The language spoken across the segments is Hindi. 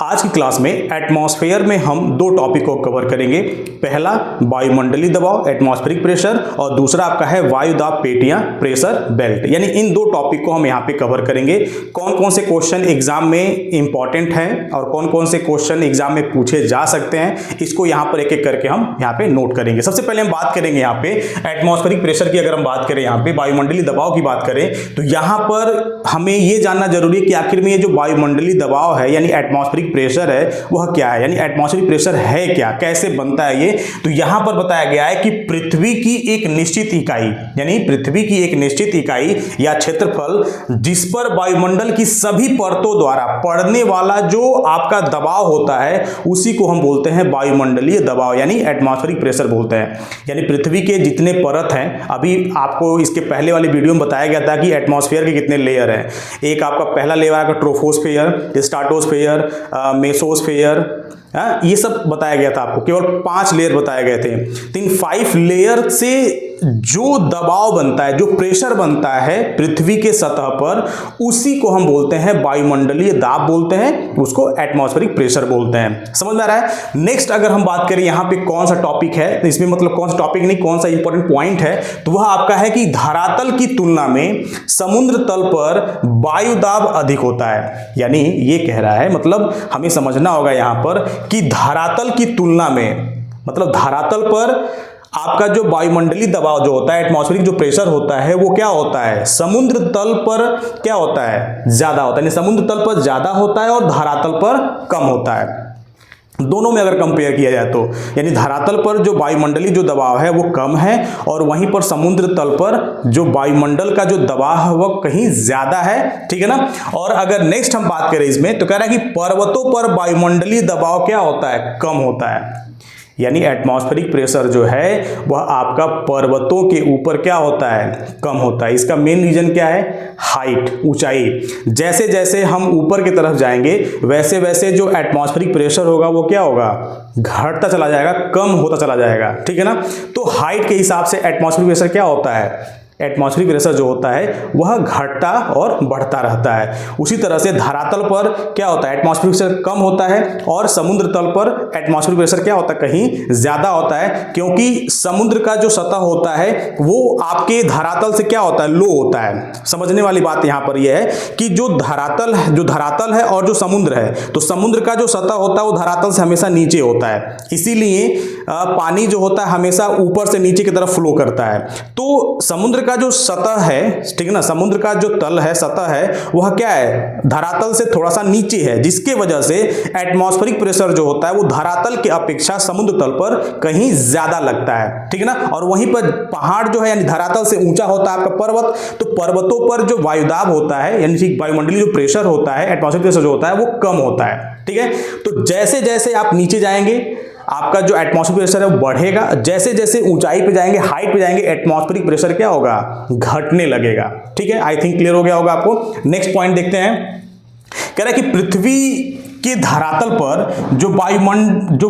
आज की क्लास में एटमॉस्फेयर में हम दो टॉपिक को कवर करेंगे। पहला वायुमंडलीय दबाव एटमॉस्फेरिक प्रेशर और दूसरा आपका है वायुदाब पेटियां प्रेशर बेल्ट। यानी इन दो टॉपिक को हम यहाँ पे कवर करेंगे। कौन कौन से क्वेश्चन एग्जाम में इंपॉर्टेंट हैं और कौन कौन से क्वेश्चन एग्जाम में पूछे जा सकते हैं, इसको यहाँ पर एक एक करके हम यहाँ पे नोट करेंगे। सबसे पहले हम बात करेंगे यहाँ पे एटमॉस्फेरिक प्रेशर की। अगर हम बात करें यहाँ पे वायुमंडलीय दबाव की बात करें तो यहाँ पर हमें ये जानना जरूरी है कि आखिर में ये जो वायुमंडलीय दबाव है यानी एटमॉस्फेरिक प्रेशर है वह क्या है, यानी एटमॉस्फेरिक प्रेशर है क्या, कैसे बनता है ये। तो यहां पर बताया गया है कि पृथ्वी की एक निश्चित इकाई यानी पृथ्वी की एक निश्चित इकाई या क्षेत्रफल जिस पर वायुमंडल की सभी परतों द्वारा पड़ने वाला जो आपका दबाव होता है उसी को हम बोलते हैं वायुमंडलीय दबाव यानी एटमॉस्फेरिक प्रेशर बोलते हैं। यानी पृथ्वी के जितने परत हैं, अभी आपको इसके पहले वाली वीडियो में बताया गया था कि एटमॉस्फेयर के कितने लेयर हैं। एक आपका पहला लेयर आपका ट्रोपोस्फेयर, स्ट्रेटोस्फेयर, मेसोस्फेयर, ये सब बताया गया था आपको। केवल 5 लेयर बताए गए थे। तो इन 5 लेयर से जो दबाव बनता है, जो प्रेशर बनता है पृथ्वी के सतह पर, उसी को हम बोलते हैं वायुमंडलीय दाब बोलते हैं, उसको एटमॉस्फेरिक प्रेशर बोलते हैं। समझ में आ रहा है। नेक्स्ट अगर हम बात करें यहाँ पे कौन सा टॉपिक है, तो इसमें मतलब कौन सा टॉपिक नहीं, कौन सा इंपॉर्टेंट पॉइंट है, तो वह आपका है कि धरातल की तुलना में समुद्र तल पर वायुदाब अधिक होता है। यानी ये कह रहा है, मतलब हमें समझना होगा यहाँ पर कि धरातल की तुलना में, मतलब धरातल पर आपका जो वायुमंडलीय दबाव जो होता है, एटमॉस्फेरिक जो प्रेशर होता है, वो क्या होता है, समुद्र तल पर क्या होता है, ज्यादा होता है। यानी समुद्र तल पर ज्यादा होता है और धरातल पर कम होता है। दोनों में अगर कंपेयर किया जाए तो यानी धरातल पर जो वायुमंडलीय जो दबाव है वो कम है और वहीं पर समुद्र तल पर जो वायुमंडल का जो दबाव है वह कहीं ज्यादा है। ठीक है ना। और अगर नेक्स्ट हम बात करें इसमें तो कह रहा है कि पर्वतों पर वायुमंडलीय दबाव क्या होता है, कम होता है। यानी एटमॉस्फेरिक प्रेशर जो है वह आपका पर्वतों के ऊपर क्या होता है, कम होता है। इसका मेन रीजन क्या है, हाइट, ऊंचाई। जैसे जैसे हम ऊपर की तरफ जाएंगे वैसे वैसे जो एटमॉस्फेरिक प्रेशर होगा वो क्या होगा, घटता चला जाएगा, कम होता चला जाएगा। ठीक है ना। तो हाइट के हिसाब से एटमॉस्फेरिक प्रेशर क्या होता है, एटमॉस्फेरिक प्रेशर जो होता है वह घटता और बढ़ता रहता है। उसी तरह से धरातल पर क्या होता है, एटमॉस्फेरिक प्रेशर कम होता है और समुद्र तल पर एटमॉस्फेरिक प्रेशर क्या होता है, कहीं ज्यादा होता है, क्योंकि समुद्र का जो सतह होता है वो आपके धरातल से क्या होता है, लो होता है। समझने वाली बात यहां पर यह है कि जो धरातल है और जो समुद्र है, तो समुद्र का जो सतह होता है वो धरातल से हमेशा नीचे होता है। इसीलिए पानी जो होता है हमेशा ऊपर से नीचे की तरफ फ्लो करता है। तो समुद्र का जो सतह है, ठीक है ना, समुद्र का जो तल है, सतह है, वह क्या है, धरातल से थोड़ा सा नीचे है, जिसके वजह से एटमॉस्फेरिक प्रेशर जो होता है वो धरातल के अपेक्षा समुद्र तल पर कहीं ज्यादा लगता है। ठीक है ना। और वहीं पर पहाड़ जो है यानी धरातल से ऊंचा होता है आपका पर्वत, तो पर्वतों पर जो वायुदाब होता है यानी वायुमंडलीय जो प्रेशर होता है, एटमॉस्फेरिक प्रेशर जो होता है वो कम होता है। ठीक है। तो जैसे जैसे आप नीचे जाएंगे आपका जो एटमॉस्फेरिक प्रेशर है वो बढ़ेगा, जैसे जैसे ऊंचाई पे जाएंगे, हाइट पे जाएंगे, एटमॉस्फेरिक प्रेशर क्या होगा, घटने लगेगा। ठीक है। आई थिंक क्लियर हो गया होगा आपको। नेक्स्ट पॉइंट देखते हैं। कह रहा है कि पृथ्वी के धरातल पर जो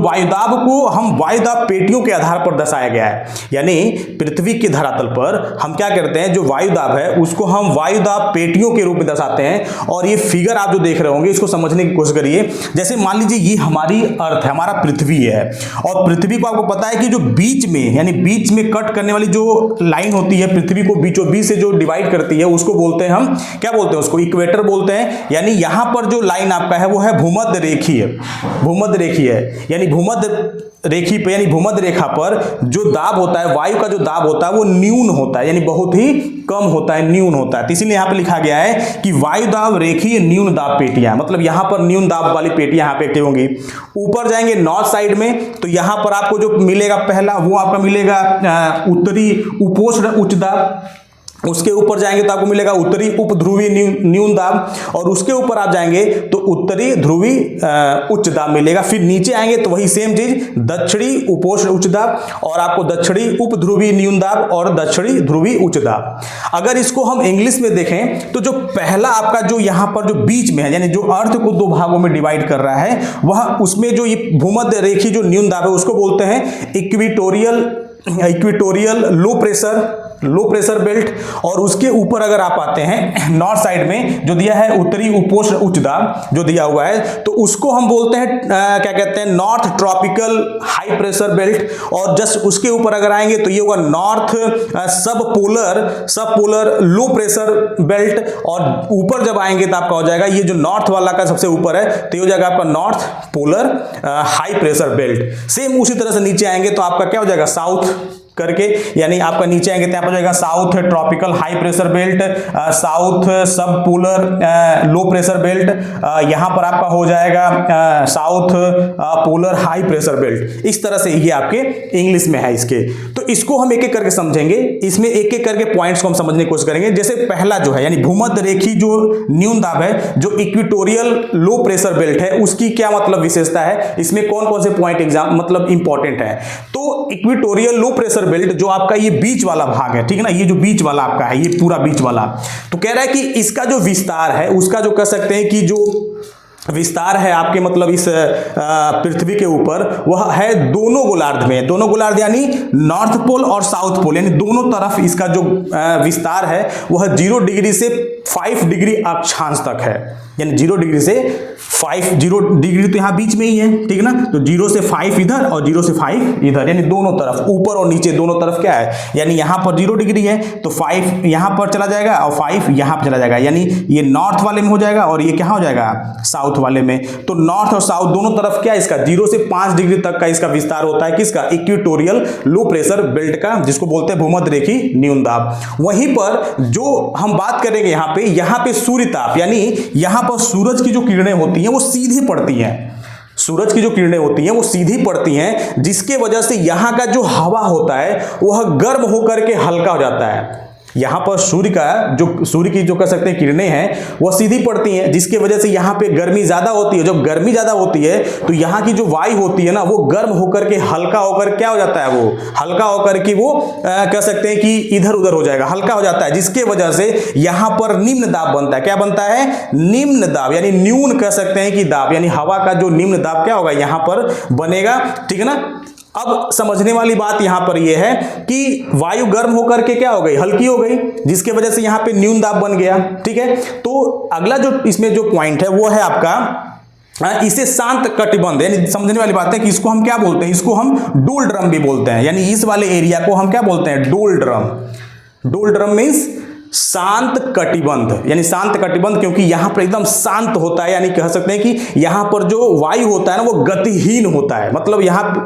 वायुदाब को हम वायुदाब पेटियों के आधार पर दर्शाया गया है। यानी पृथ्वी के धरातल पर हम क्या करते हैं, जो वायुदाब है उसको हम वायुदाब पेटियों के रूप में दर्शाते हैं। और ये फिगर आप जो देख रहे होंगे इसको समझने की कोशिश करिए। जैसे मान लीजिए ये हमारी अर्थ है, हमारा पृथ्वी है, और पृथ्वी को आपको पता है कि जो बीच में यानी बीच में कट करने वाली जो लाइन होती है, पृथ्वी को बीचों बीच से जो डिवाइड करती है, उसको बोलते हैं हम क्या बोलते हैं, उसको इक्वेटर बोलते हैं। यानी यहां पर जो लाइन आपका है वो है भूमध्य रेखीय यानी भूमध्य रेखी पे यानी भूमध्य रेखा पर जो दाब होता है, वायु का जो दाब होता है वो न्यून होता है, यानी बहुत ही कम होता है, न्यून होता है। तो इसीलिए यहां पे लिखा गया है कि वायुदाब रेखीय न्यून दाब पेटियां, मतलब यहां पर न्यून दाब वाली पेटियां यहां पे एक्टिव होंगी। ऊपर जाएंगे नॉर्थ साइड में तो यहां पर आपको जो मिलेगा पहला वो आपका मिलेगा उत्तरी उपोष्ण उच्च दाब। उसके ऊपर जाएंगे तो आपको मिलेगा उत्तरी उपध्रुवी न्यून दाब, और उसके ऊपर आप जाएंगे तो उत्तरी ध्रुवी उच्च दाब मिलेगा। फिर नीचे आएंगे तो वही सेम चीज, दक्षिणी उपोष्ण उच्च दाब और आपको दक्षिणी उपध्रुवी न्यून दाब और दक्षिणी ध्रुवी उच्च दाब। अगर इसको हम इंग्लिश में देखें तो जो पहला आपका जो यहाँ पर जो बीच में है यानी जो अर्थ को 2 भागों में डिवाइड कर रहा है, वह उसमें जो ये भूमध्य रेखी जो न्यून दाब है उसको बोलते हैं equatorial low pressure low pressure belt, और उसके ऊपर अगर आप आते हैं नॉर्थ साइड में जो दिया है उत्तरी उपोष्ण उच्च दाब जो दिया हुआ है, तो उसको हम बोलते हैं क्या कहते हैं, north tropical high pressure belt. और जस्ट उसके ऊपर अगर आएंगे तो ये होगा नॉर्थ सब पोलर लो प्रेशर बेल्ट। और ऊपर जब आएंगे तो आपका हो जाएगा ये जो नॉर्थ वाला का सबसे ऊपर है तो ये हो जाएगा आपका north polar high pressure belt. Same उसी तरह से नीचे आएंगे तो आपका क्या हो जाएगा, साउथ करके, यानी आपका नीचे आएंगे तो यहाँ पर जाएगा south tropical high pressure belt, south सब पोलर लो प्रेशर बेल्ट, यहाँ पर आपका हो जाएगा south polar high pressure belt. इस तरह से ये आपके इंग्लिश में है इसके। तो इसको हम एक एक करके समझेंगे, इसमें एक एक करके पॉइंट्स को हम समझने की कोशिश करेंगे। जैसे पहला जो है यानी भूमध्य रेखी जो न्यून दाब है, जो इक्वेटोरियल लो प्रेशर बेल्ट है, उसकी क्या मतलब विशेषता है, इसमें कौन कौन से पॉइंट एग्जाम मतलब इंपॉर्टेंट है। तो इक्वेटोरियल लो प्रेशर बेल्ट जो आपका ये बीच वाला भाग है, ठीक है ना, ये जो बीच वाला आपका है, ये पूरा बीच वाला, तो कह रहा है कि इसका जो विस्तार है उसका जो कह सकते हैं कि जो विस्तार है आपके मतलब इस पृथ्वी के ऊपर वह है दोनों गोलार्ध में। दोनों गोलार्ध यानी नॉर्थ पोल और साउथ पोल, यानी दोनों तरफ इसका जो विस्तार है वह 0 डिग्री से 5 डिग्री अक्षांश तक है। यानी 0 डिग्री से 0 डिग्री तो यहाँ बीच में ही है, ठीक है ना, तो 0 से 5 इधर और 0 से 5 इधर, यानी दोनों तरफ ऊपर और नीचे दोनों तरफ क्या है, यानी यहाँ पर 0 डिग्री है तो 5 यहाँ पर चला जाएगा और 5 यहाँ पर चला जाएगा, यानी ये नॉर्थ वाले में हो जाएगा और ये क्या हो जाएगा, साउथ वाले में। तो नॉर्थ और साउथ दोनों तरफ क्या है इसका 0 से 5 डिग्री तक का इसका विस्तार होता है, किसका, इक्वेटोरियल लो प्रेशर बेल्ट का, जिसको बोलते हैं भूमध्य रेखी न्यून दाब। वहीं पर जो हम बात करेंगे यहाँ पे सूर्य ताप, यानी यहाँ पर सूरज की जो किरणें होती हैं वो सीधी पड़ती हैं, सूरज की जो किरणें होती हैं वो सीधी पड़ती हैं, जिसके वजह से यहाँ का जो हवा होता है वह गर्म होकर के हल्का हो जाता है। यहाँ पर सूर्य की जो कह सकते हैं किरणें हैं वह सीधी पड़ती हैं, जिसके वजह से यहाँ पे गर्मी ज़्यादा होती है। जब गर्मी ज़्यादा होती है तो यहाँ की जो वायु होती है ना वो गर्म होकर के हल्का होकर क्या हो जाता है, वो हल्का होकर के वो कह सकते हैं कि इधर उधर हो जाएगा, हल्का हो जाता है, जिसके वजह से यहाँ पर निम्न दाब बनता है। क्या बनता है, निम्न दाब, यानी न्यून कह सकते हैं कि दाब, यानी हवा का जो निम्न दाब क्या होगा यहाँ पर बनेगा, ठीक है ना। अब समझने वाली बात यहां पर यह है कि वायु गर्म होकर के क्या हो गई, हल्की हो गई, जिसके वजह से यहां पे न्यून दाब बन गया, ठीक है। तो अगला जो इसमें जो पॉइंट है वो है आपका इसे शांत कटिबंध, यानी समझने वाली बात है कि इसको हम क्या बोलते हैं, इसको हम डोल ड्रम भी बोलते हैं, यानी इस वाले एरिया को हम क्या बोलते हैं, डोल ड्रम। डोल ड्रम मीन्स शांत कटिबंध, यानी शांत कटिबंध, क्योंकि यहां पर एकदम शांत होता है, यानी कह सकते हैं कि यहां पर जो वायु होता है ना वो गतिहीन होता है, मतलब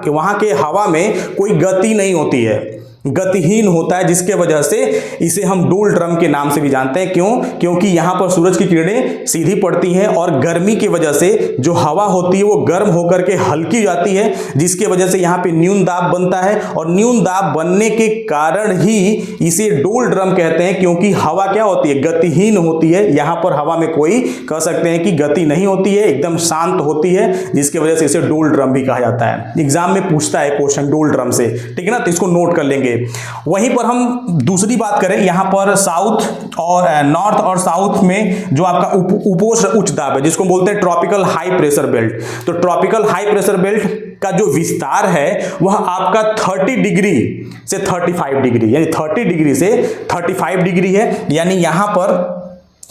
वहां के हवा में कोई गति नहीं होती है, गतिहीन होता है, जिसके वजह से इसे हम डोल ड्रम के नाम से भी जानते हैं। क्यों, क्योंकि यहां पर सूरज की किरणें सीधी पड़ती हैं और गर्मी की वजह से जो हवा होती है वो गर्म होकर के हल्की हो जाती है, जिसके वजह से यहां पे न्यून दाब बनता है। और न्यून दाब बनने के कारण ही इसे डोल ड्रम कहते हैं, क्योंकि हवा क्या होती है, गतिहीन होती है। यहां पर हवा में कोई कह सकते हैं कि गति नहीं होती है, एकदम शांत होती है, जिसकी वजह से इसे डोल ड्रम भी कहा जाता है। एग्जाम में पूछता है क्वेश्चन डोल ड्रम से, ठीक है ना, तो इसको नोट कर लेंगे। वहीं पर हम दूसरी बात करें, यहां पर साउथ और नॉर्थ और साउथ में जो आपका उपोष्ण उच्च दाब है, जिसको बोलते हैं ट्रॉपिकल हाई प्रेशर बेल्ट, तो ट्रॉपिकल हाई प्रेशर बेल्ट का जो विस्तार है वह आपका 30 डिग्री से 35 डिग्री, यानी 30 डिग्री से 35 डिग्री है। यानी यहां पर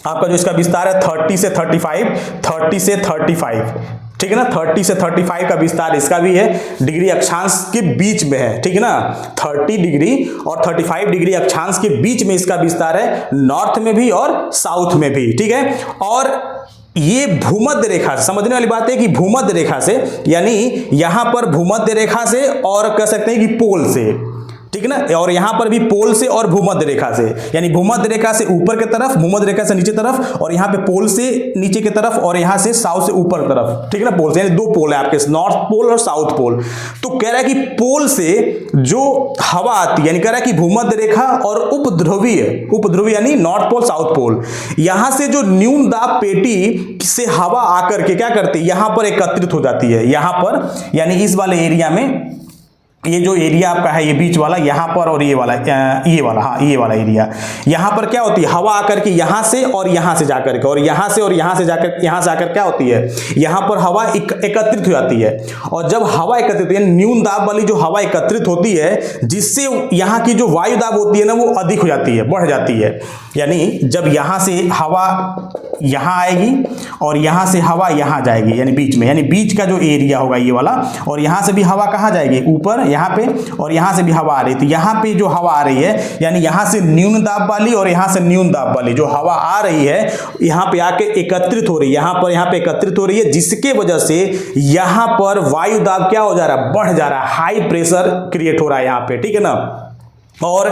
आपका जो इसका विस्तार है 30 से 35, ठीक है ना, 30 से 35 का विस्तार इसका भी है, डिग्री अक्षांश के बीच में है, ठीक है ना, 30 डिग्री और 35 डिग्री अक्षांश के बीच में इसका विस्तार है, नॉर्थ में भी और साउथ में भी, ठीक है। और ये भूमध्य रेखा से, समझने वाली बात है कि भूमध्य रेखा से, यानी यहां पर भूमध्य रेखा से और कह सकते हैं कि पोल से, ठीक है ना, और यहां पर भी पोल से और भूमध्य रेखा से, यानी भूमध्य रेखा से ऊपर की तरफ, भूमध्य रेखा से नीचे तरफ, और यहां पे पोल से नीचे की तरफ, और यहां से साउथ से ऊपर तरफ, ठीक है ना, पोल से, यानी दो पोल है आपके, नॉर्थ पोल और साउथ पोल। तो कह रहा है कि पोल से जो हवा आती है, यानी कह रहा है कि भूमध्य रेखा और उपध्रुवीय यानी नॉर्थ पोल साउथ पोल, यहां से जो न्यून दाब पेटी से हवा आकर के क्या करती है, यहां पर एकत्रित हो जाती है, यहां पर, यानी इस वाले एरिया में ये जो एरिया आपका है ये बीच वाला यहाँ पर और ये वाला हाँ ये वाला एरिया, यहाँ पर क्या होती है हवा आकर के यहाँ से और यहाँ से जाकर के और यहाँ से और यहाँ से जाकर यहाँ से आकर क्या होती है यहाँ पर हवा एकत्रित हो जाती है। और जब हवा एकत्रित होती है न्यून दाब वाली जो हवा एकत्रित होती है जिससे यहाँ की जो वायु दाब होती है ना वो अधिक हो जाती है, बढ़ जाती है। यानी जब यहाँ से हवा यहाँ आएगी और यहाँ से हवा यहाँ जाएगी यानी बीच में, यानी बीच का जो एरिया होगा ये वाला, और यहाँ से भी हवा कहाँ जाएगी ऊपर यहाँ पे, और यहाँ से भी हवा आ रही है। तो यहाँ पे जो हवा आ रही है यानी यहाँ से न्यून दाब वाली और यहाँ से न्यून दाब वाली जो हवा आ रही है यहाँ पे आके एकत्रित हो रही है, यहाँ पे एकत्रित हो रही है, जिसके वजह से यहाँ पर वायु दाब क्या हो जा रहा है, बढ़ जा रहा है, हाई प्रेशर क्रिएट हो रहा है यहाँ पे, ठीक है ना। और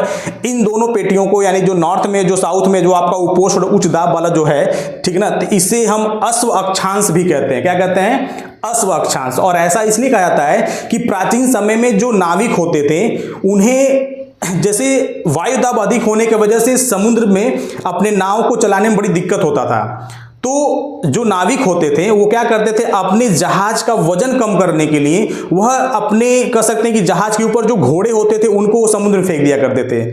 इन दोनों पेटियों को यानी जो नॉर्थ में जो साउथ में जो आपका उपोष्ण उच्च दाब वाला जो है, ठीक है ना, तो इसे हम अश्व अक्षांश भी कहते हैं। क्या कहते हैं? अश्व अक्षांश। और ऐसा इसलिए कहा जाता है कि प्राचीन समय में जो नाविक होते थे उन्हें जैसे वायु दाब अधिक होने की वजह से समुद्र में अपने नाव को चलाने में बड़ी दिक्कत होता था, तो जो नाविक होते थे वो क्या करते थे, अपने जहाज का वजन कम करने के लिए वह अपने कह सकते हैं कि जहाज के ऊपर जो घोड़े होते थे उनको समुद्र में फेंक दिया करते थे,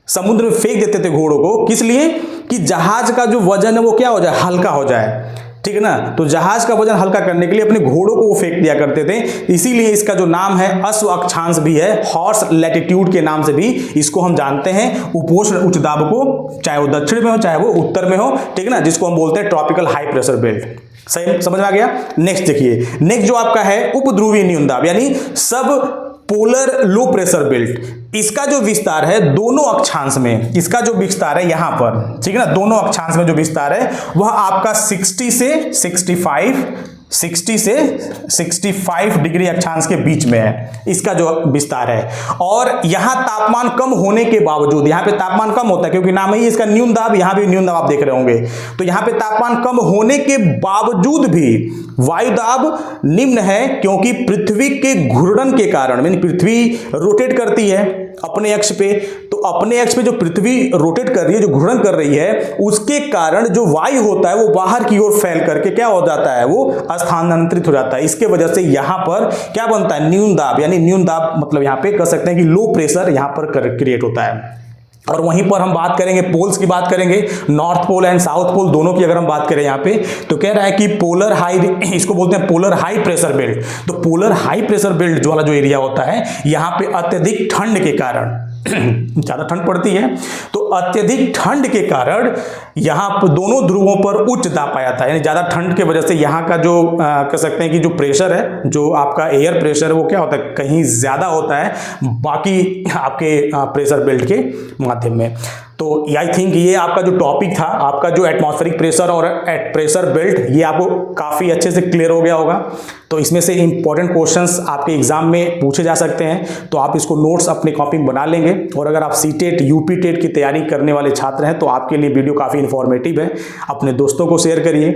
समुद्र में फेंक देते थे घोड़ों को। किस लिए? कि जहाज का जो वजन है वो क्या हो जाए, हल्का हो जाए, ठीक है ना। तो जहाज का वजन हल्का करने के लिए अपने घोड़ों को वो फेंक दिया करते थे, इसीलिए इसका जो नाम है अश्व अक्षांश भी है, हॉर्स लैटिट्यूड के नाम से भी इसको हम जानते हैं। उपोष्ण उच्च दाब को चाहे वो दक्षिण में हो चाहे वो उत्तर में हो, ठीक है ना, जिसको हम बोलते हैं ट्रॉपिकल हाई प्रेशर बेल्ट। सही समझ में आ गया। नेक्स्ट देखिए, नेक्स्ट जो आपका है उपध्रुवीय न्यून दाब यानी सब पोलर लो प्रेशर बेल्ट। इसका जो विस्तार है दोनों अक्षांश में, इसका जो विस्तार है यहां पर, ठीक है ना, दोनों अक्षांश में जो विस्तार है वह आपका 60 से 65 डिग्री अक्षांश के बीच में है, इसका जो विस्तार है। और यहां तापमान कम होने के बावजूद, यहां पे तापमान कम होता है क्योंकि नाम ही इसका न्यून दाब, यहां भी न्यून दाब आप देख रहे होंगे, तो यहां पे तापमान कम होने के बावजूद भी वायु दाब निम्न है, क्योंकि पृथ्वी के घूर्णन के कारण, यानी पृथ्वी रोटेट करती है अपने अक्ष पे, तो अपने अक्ष पे जो पृथ्वी रोटेट कर रही है, जो घूर्णन कर रही है, उसके कारण जो वायु होता है वो बाहर की ओर फैल करके क्या हो जाता है, वो स्थानांतरित हो जाता है। इसके वजह से यहां पर क्या बनता है, न्यून दाब, यानी न्यून दाब मतलब यहां पे कह सकते हैं कि लो प्रेशर यहां पर क्रिएट होता है। और वहीं पर हम बात करेंगे पोल्स की, बात करेंगे north pole and south pole दोनों की अगर हम बात करें यहाँ पे, तो कह रहा है कि पोलर हाई, इसको बोलते हैं पोलर हाई प्रेशर बेल्ट। तो पोलर हाई प्रेशर बेल्ट जो वाला जो एरिया होता है यहाँ पे अत्यधिक ठंड के कारण ज्यादा ठंड पड़ती है, तो अत्यधिक ठंड के कारण यहाँ पर दोनों ध्रुवों पर उच्च दाब पाया जाता है। यानी ज्यादा ठंड की वजह से यहाँ का जो कह सकते हैं कि जो प्रेशर है, जो आपका एयर प्रेशर है, वो क्या होता है, कहीं ज्यादा होता है बाकी आपके प्रेशर बेल्ट के माध्यम में। तो आई थिंक ये आपका जो टॉपिक था, आपका जो एटमॉस्फेरिक प्रेशर और प्रेशर बेल्ट, ये आपको काफ़ी अच्छे से क्लियर हो गया होगा। तो इसमें से इंपॉर्टेंट क्वेश्चंस आपके एग्जाम में पूछे जा सकते हैं, तो आप इसको नोट्स अपने कॉपी में बना लेंगे। और अगर आप सीटेट यूपी टेट की तैयारी करने वाले छात्र हैं तो आपके लिए वीडियो काफ़ी इन्फॉर्मेटिव है। अपने दोस्तों को शेयर करिए,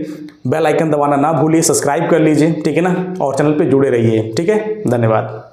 बेल आइकन दबाना ना भूलिए, सब्सक्राइब कर लीजिए, ठीक है ना, और चैनल पर जुड़े रहिए, ठीक है। धन्यवाद।